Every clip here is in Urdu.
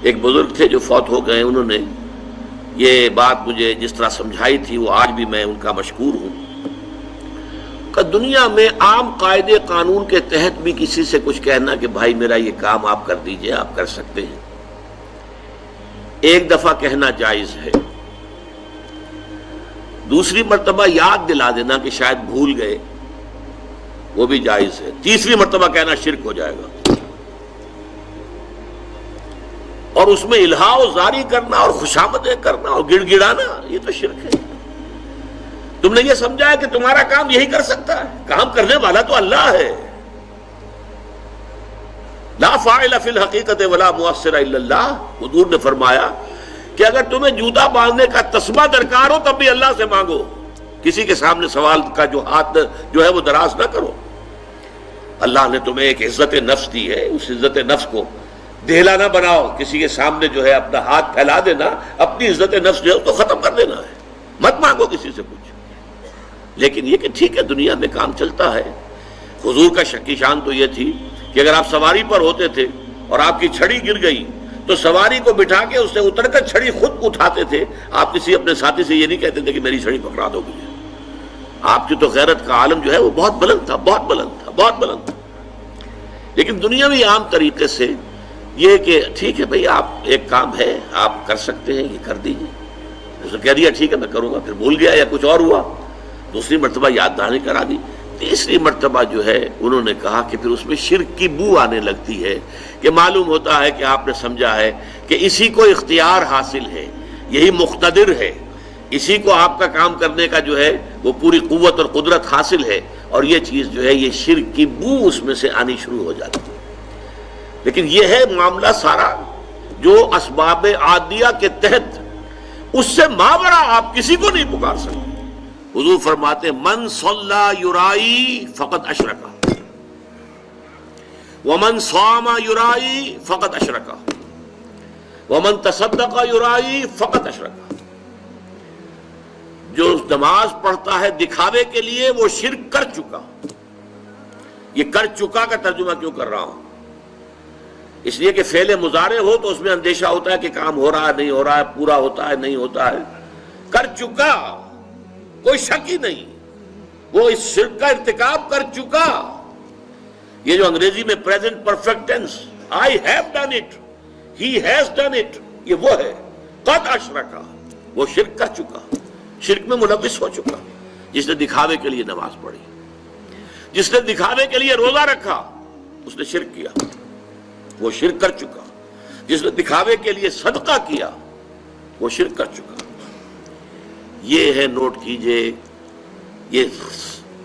ایک بزرگ تھے جو فوت ہو گئے، انہوں نے یہ بات مجھے جس طرح سمجھائی تھی وہ آج بھی میں ان کا مشکور ہوں کہ دنیا میں عام قاعدے قانون کے تحت بھی کسی سے کچھ کہنا کہ بھائی میرا یہ کام آپ کر دیجئے، آپ کر سکتے ہیں، ایک دفعہ کہنا جائز ہے، دوسری مرتبہ یاد دلا دینا کہ شاید بھول گئے وہ بھی جائز ہے، تیسری مرتبہ کہنا شرک ہو جائے گا، اور اس میں الہا و زاری کرنا اور خوشامدیں کرنا اور گڑ گڑانا یہ تو شرک ہے۔ تم نے یہ سمجھا ہے کہ تمہارا کام یہی کر سکتا ہے، کام کرنے والا تو اللہ ہے، لا فاعل فی الحقیقت ولا مؤثر الا اللہ۔ حضور نے فرمایا کہ اگر تمہیں جوتا باندھنے کا تسبہ درکار ہو تب بھی اللہ سے مانگو، کسی کے سامنے سوال کا جو ہاتھ جو ہے وہ دراز نہ کرو۔ اللہ نے تمہیں ایک عزت نفس دی ہے، اس عزت نفس کو دہلا نہ بناؤ، کسی کے سامنے جو ہے اپنا ہاتھ پھیلا دینا، اپنی عزت نفس جو ہے اس کو ختم کر دینا ہے، مت مانگو کسی سے کچھ۔ لیکن یہ کہ ٹھیک ہے دنیا میں کام چلتا ہے۔ حضور کا شکی شان تو یہ تھی کہ اگر آپ سواری پر ہوتے تھے اور آپ کی چھڑی گر گئی تو سواری کو بٹھا کے اس سے اتر کر چھڑی خود اٹھاتے تھے، آپ کسی اپنے ساتھی سے یہ نہیں کہتے تھے کہ میری چھڑی پکڑا دو مجھے۔ آپ کی تو غیرت کا عالم جو ہے وہ بہت بلند تھا، بہت بلند تھا، بہت بلند تھا۔ لیکن دنیاوی عام طریقے سے یہ کہ ٹھیک ہے بھئی آپ ایک کام ہے آپ کر سکتے ہیں، یہ کر دیجیے، اس نے کہہ دیا ٹھیک ہے میں کروں گا، پھر بھول گیا یا کچھ اور ہوا، دوسری مرتبہ یاد دہانی کرا دی، تیسری مرتبہ جو ہے انہوں نے کہا کہ پھر اس میں شرک کی بو آنے لگتی ہے کہ معلوم ہوتا ہے کہ آپ نے سمجھا ہے کہ اسی کو اختیار حاصل ہے، یہی مقتدر ہے، اسی کو آپ کا کام کرنے کا جو ہے وہ پوری قوت اور قدرت حاصل ہے، اور یہ چیز جو ہے یہ شرک کی بو اس میں سے آنی شروع ہو جاتی ہے۔ لیکن یہ ہے معاملہ سارا جو اسباب عادیہ کے تحت، اس سے ماورا آپ کسی کو نہیں پکار سکتے۔ حضور فرماتے من صلی یرائی فقد اشرک ومن صام یرائی فقد اشرک ومن تصدق یرائی فقد اشرک۔ جو نماز پڑھتا ہے دکھاوے کے لیے وہ شرک کر چکا۔ یہ کر چکا کا ترجمہ کیوں کر رہا ہوں؟ اس لیے کہ فعل مضارع ہو تو اس میں اندیشہ ہوتا ہے کہ کام ہو رہا ہے نہیں ہو رہا ہے، پورا ہوتا ہے نہیں ہوتا ہے۔ کر چکا، کوئی شک ہی نہیں، وہ اس شرک کا ارتکاب کر چکا۔ یہ جو انگریزی میں present perfect tense, I have done it, he has done it, یہ وہ ہے قد اشرکا، وہ شرک کر چکا، شرک میں ملوث ہو چکا۔ جس نے دکھاوے کے لیے نماز پڑھی، جس نے دکھاوے کے لیے روزہ رکھا، اس نے شرک کیا، وہ شرک کر چکا۔ جس نے دکھاوے کے لیے صدقہ کیا وہ شرک کر چکا۔ یہ ہے، نوٹ کیجئے، یہ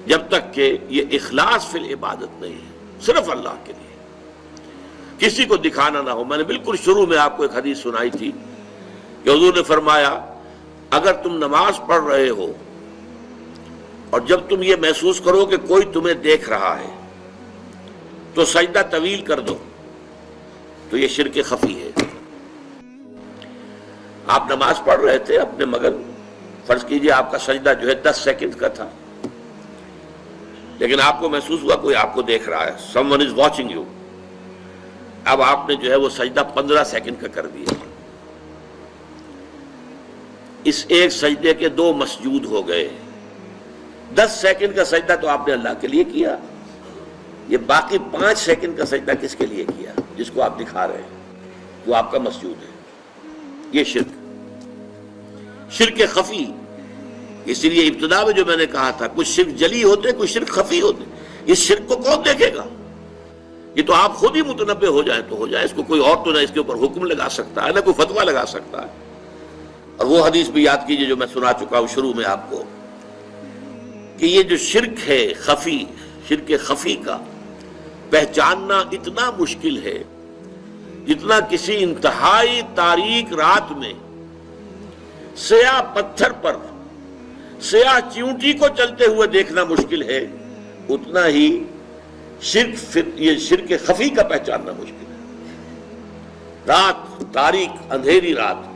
جب تک کہ یہ اخلاص فی العبادت نہیں ہے، صرف اللہ کے لیے، کسی کو دکھانا نہ ہو۔ میں نے بالکل شروع میں آپ کو ایک حدیث سنائی تھی کہ حضور نے فرمایا اگر تم نماز پڑھ رہے ہو اور جب تم یہ محسوس کرو کہ کوئی تمہیں دیکھ رہا ہے تو سجدہ طویل کر دو، تو یہ شرک خفی ہے۔ آپ نماز پڑھ رہے تھے اپنے مگن، فرض کیجئے آپ کا سجدہ جو ہے 10 سیکنڈ کا تھا، لیکن آپ کو محسوس ہوا کوئی آپ کو دیکھ رہا ہے، someone is watching you۔ اب آپ نے جو ہے وہ سجدہ 15 سیکنڈ کا کر دیا۔ اس ایک سجدے کے 2 مسجود ہو گئے۔ 10 سیکنڈ کا سجدہ تو آپ نے اللہ کے لیے کیا، یہ باقی 5 سیکنڈ کا سجدہ کس کے لیے کیا؟ جس کو آپ دکھا رہے ہیں، وہ آپ کا مسجود ہے۔ یہ شرک خفی۔ اس لیے ابتدا میں جو میں نے کہا تھا کچھ شرک جلی ہوتے، کچھ شرک خفی ہوتے۔ اس شرک کو کون دیکھے گا؟ یہ تو آپ خود ہی متنبہ ہو جائیں تو ہو جائے، اس کو کوئی اور تو نہ اس کے اوپر حکم لگا سکتا ہے، نہ کوئی فتویٰ لگا سکتا ہے۔ اور وہ حدیث بھی یاد کیجئے جو میں سنا چکا ہوں شروع میں آپ کو، کہ یہ جو شرک ہے خفی، شرک خفی کا پہچاننا اتنا مشکل ہے جتنا کسی انتہائی تاریک رات میں سیاہ پتھر پر سیاہ چیونٹی کو چلتے ہوئے دیکھنا مشکل ہے، اتنا ہی یہ شرک خفی کا پہچاننا مشکل ہے۔ رات تاریک اندھیری رات،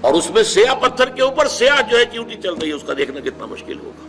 اور اس میں سیاہ پتھر کے اوپر سیاہ جو ہے چیونٹی چل رہی ہے، اس کا دیکھنا کتنا مشکل ہوگا۔